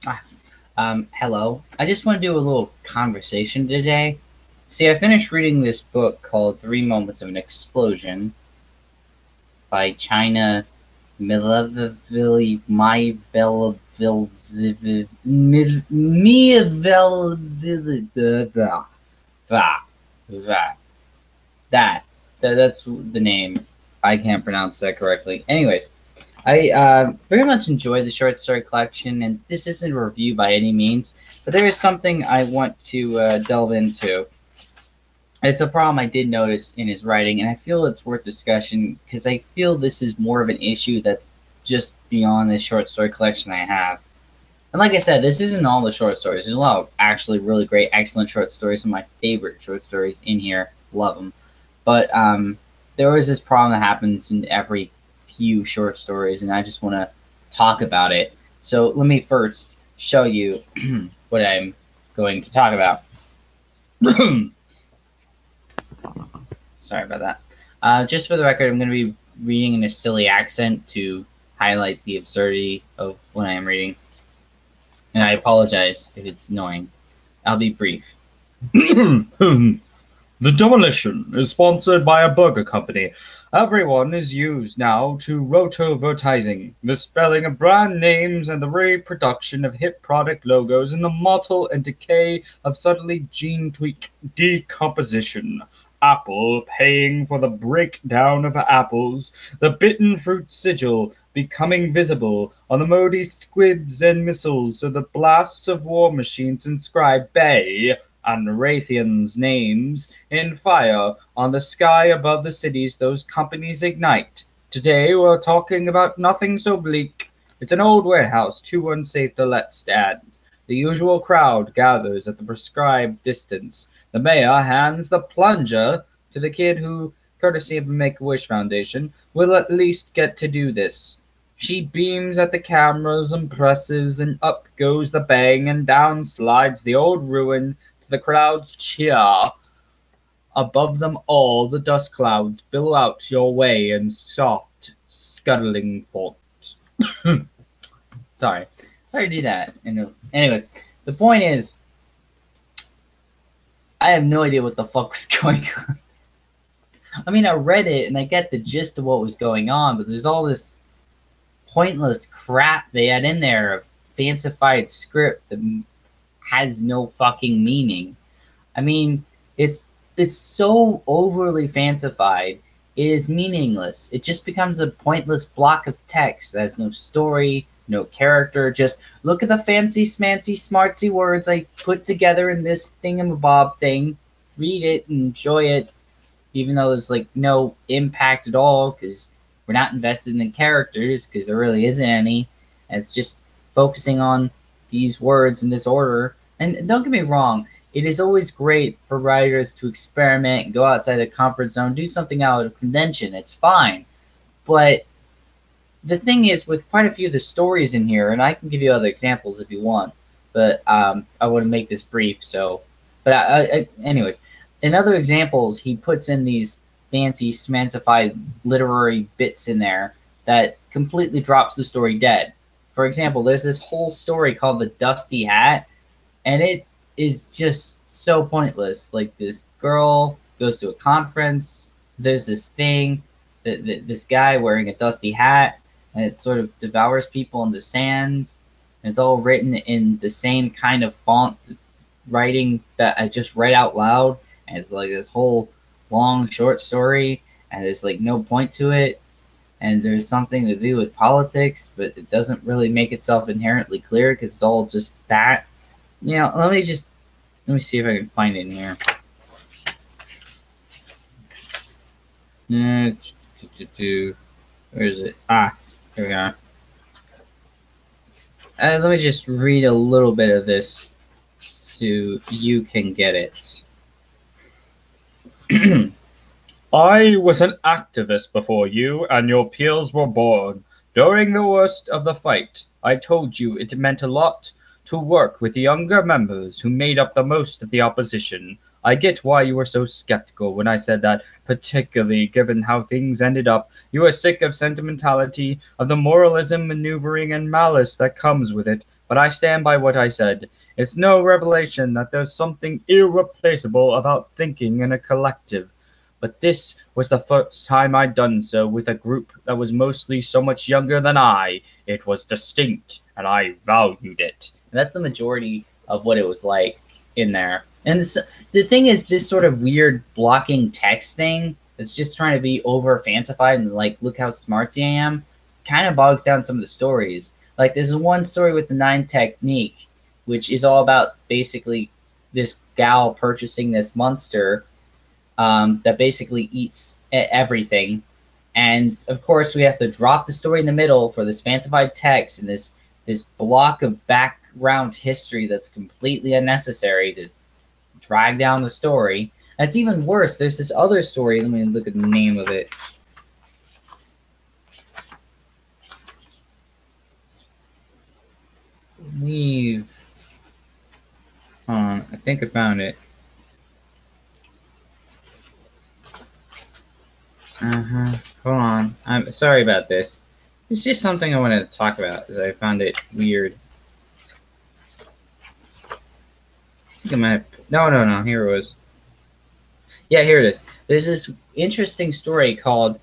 Ah, hello. I just want to do a little conversation today. See, I finished reading this book called Three Moments of an Explosion by China Milaville that's the name. I can't pronounce that correctly. Anyways, I very much enjoy the short story collection, and this isn't a review by any means, but there is something I want to delve into. It's a problem I did notice in his writing, and I feel it's worth discussion because I feel this is more of an issue that's just beyond the short story collection I have. And like I said, this isn't all the short stories. There's a lot of actually really great, excellent short stories. Some of my favorite short stories in here. Love them. But there is this problem that happens in every few short stories, and I just want to talk about it. So let me first show you what I'm going to talk about. Sorry about that. Just for the record, I'm going to be reading in a silly accent to highlight the absurdity of what I am reading. And I apologize if it's annoying. I'll be brief. The demolition is sponsored by a burger company. Everyone is used now to roto-vertising, the spelling of brand names and the reproduction of hit product logos and the mottle and decay of subtly gene-tweak decomposition. Apple paying for the breakdown of apples, the bitten fruit sigil becoming visible on the moldy squibs and missiles of the blasts of war machines inscribe Bay and Raytheon's names in fire on the sky above the cities those companies ignite. Today we're talking about nothing so bleak. It's an old warehouse too unsafe to let stand. The usual crowd gathers at the prescribed distance. The mayor hands the plunger to the kid who, courtesy of the Make-A-Wish Foundation, will at least get to do this. She beams at the cameras and presses, and up goes the bang, and down slides the old ruin to the crowd's cheer. Above them all, the dust clouds billow out your way in soft, scuttling forms. Sorry to do that. Anyway, the point is, I have no idea what the fuck was going on. I mean, I read it and I get the gist of what was going on, but there's all this pointless crap they had in there, a fancified script that has no fucking meaning. I mean, it's so overly fancified, it is meaningless. It just becomes a pointless block of text that has no story, no character. Just look at the fancy, smancy, smartsy words I put together in this thingamabob thing. Read it and enjoy it, even though there's like no impact at all because we're not invested in the characters because there really isn't any. And it's just focusing on these words in this order. And don't get me wrong, it is always great for writers to experiment, go outside the comfort zone, do something out of convention. It's fine. But the thing is, with quite a few of the stories in here, and I can give you other examples if you want, but I want to make this brief. So, but anyways, in other examples, he puts in these fancy, smancified literary bits in there that completely drops the story dead. For example, there's this whole story called The Dusty Hat, and it is just so pointless. Like, this girl goes to a conference, there's this thing, this guy wearing a dusty hat, and it sort of devours people in the sands. And it's all written in the same kind of font writing that I just read out loud. And it's like this whole long short story, and there's like no point to it. And there's something to do with politics, but it doesn't really make itself inherently clear because it's all just that. You know, let me see if I can find it in here. Where is it? Ah, here we are. Let me just read a little bit of this so you can get it. I was an activist before you and your peers were born. During the worst of the fight, I told you it meant a lot to work with the younger members who made up the most of the opposition. I get why you were so skeptical when I said that, particularly given how things ended up. You are sick of sentimentality, of the moralism, maneuvering, and malice that comes with it. but I stand by what I said. It's no revelation that there's something irreplaceable about thinking in a collective. But this was the first time I'd done so with a group that was mostly so much younger than I. It was distinct, and I valued it. And that's the majority of what it was like in there. And the thing is, this sort of weird blocking text thing that's just trying to be over fancified and like, look how smartsy I am, kind of bogs down some of the stories. Like, there's one story with the 9 technique, which is all about basically this gal purchasing this monster that basically eats everything. And of course, we have to drop the story in the middle for this fancified text and this block of background history that's completely unnecessary to drag down the story. That's even worse. There's this other story. Let me look at the name of it. Leave. Hold on. I think I found it. Hold on. I'm sorry about this. It's just something I wanted to talk about because I found it weird. I think I might have, no. Here it was. Yeah, here it is. There's this interesting story called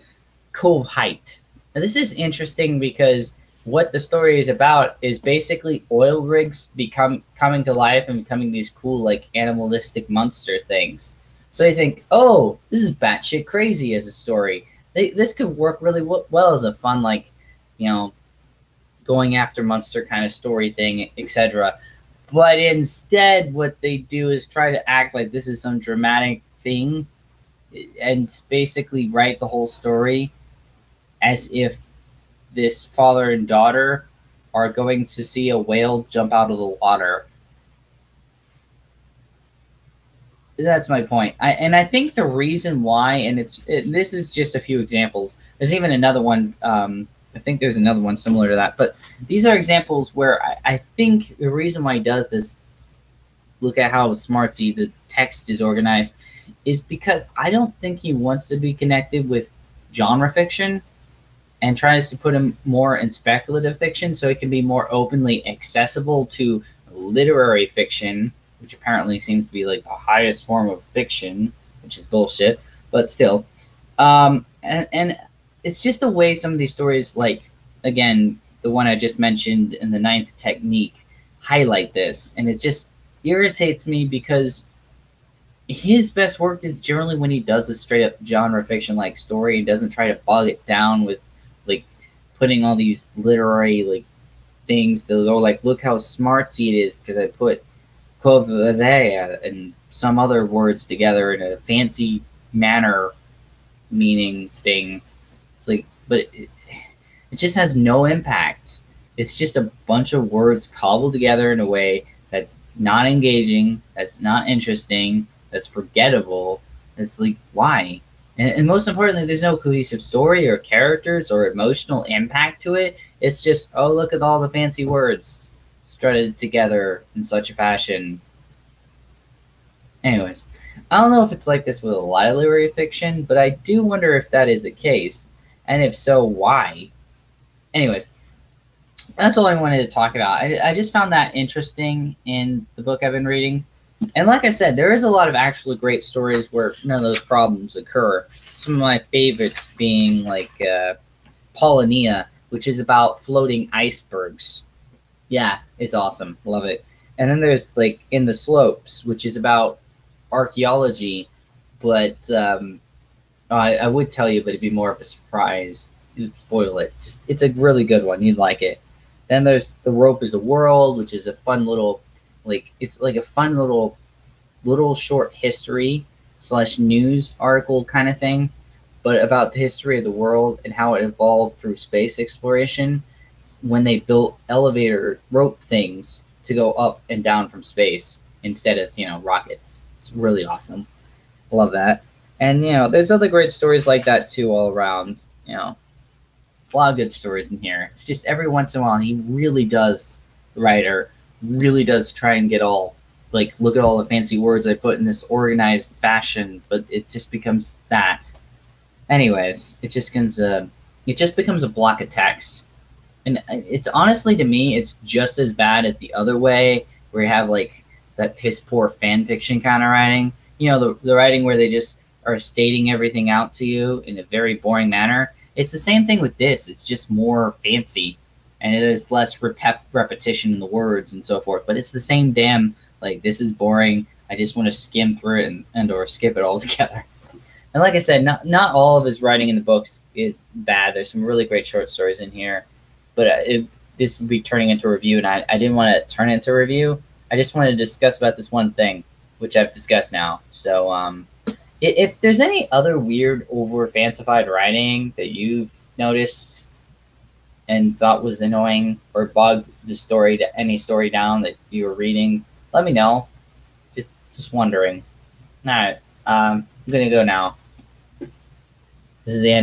Cove Height. Now, this is interesting because what the story is about is basically oil rigs coming to life and becoming these cool, like, animalistic monster things. So you think, oh, this is batshit crazy as a story. This could work really well as a fun, like, you know, going after monster kind of story thing, etc. But instead, what they do is try to act like this is some dramatic thing and basically write the whole story as if this father and daughter are going to see a whale jump out of the water. That's my point. I think the reason why, and this is just a few examples. There's even another one. I think there's another one similar to that. But these are examples where I think the reason why he does this, look at how smartsy the text is organized, is because I don't think he wants to be connected with genre fiction and tries to put him more in speculative fiction so it can be more openly accessible to literary fiction, which apparently seems to be like the highest form of fiction, which is bullshit, but still. And it's just the way some of these stories, like, again, the one I just mentioned in the 9th technique, highlight this. And it just irritates me because his best work is generally when he does a straight up genre fiction like story and doesn't try to bog it down with like putting all these literary like things to go like, look how smartsy it is because I put Kovadea and some other words together in a fancy manner meaning thing. It's like, but it just has no impact. It's just a bunch of words cobbled together in a way that's not engaging, that's not interesting, that's forgettable. It's like, why? And most importantly, there's no cohesive story or characters or emotional impact to it. It's just, oh, look at all the fancy words strutted together in such a fashion. Anyways, I don't know if it's like this with a lot of literary fiction, but I do wonder if that is the case. And if so, why? Anyways, that's all I wanted to talk about. I just found that interesting in the book I've been reading. And like I said, there is a lot of actually great stories where none of those problems occur. Some of my favorites being like Polonia, which is about floating icebergs. Yeah, it's awesome. Love it. And then there's like In the Slopes, which is about archaeology, but I would tell you, but it'd be more of a surprise. You'd spoil it. Just, it's a really good one. You'd like it. Then there's The Rope is the World, which is a fun little, like, it's like a fun little short history / news article kind of thing, but about the history of the world and how it evolved through space exploration when they built elevator rope things to go up and down from space instead of, you know, rockets. It's really awesome. Love that. And, you know, there's other great stories like that too all around, you know. A lot of good stories in here. It's just every once in a while he really does, the writer really does try and get all, like, look at all the fancy words I put in this organized fashion, but it just becomes that. Anyways, it just becomes a block of text. And it's honestly, to me, it's just as bad as the other way, where you have like that piss poor fan fiction kind of writing. You know, the writing where they just are stating everything out to you in a very boring manner. It's the same thing with this. It's just more fancy, and it is less repetition in the words and so forth. But it's the same damn, like, this is boring. I just want to skim through it and or skip it altogether. And like I said, not all of his writing in the books is bad. There's some really great short stories in here, but this would be turning into a review, and I didn't want to turn it into a review. I just wanted to discuss about this one thing, which I've discussed now. So, if there's any other weird, over fancified writing that you've noticed and thought was annoying or bogged the story to any story down that you were reading, let me know. Just wondering. All right, I'm gonna go now. This is the end.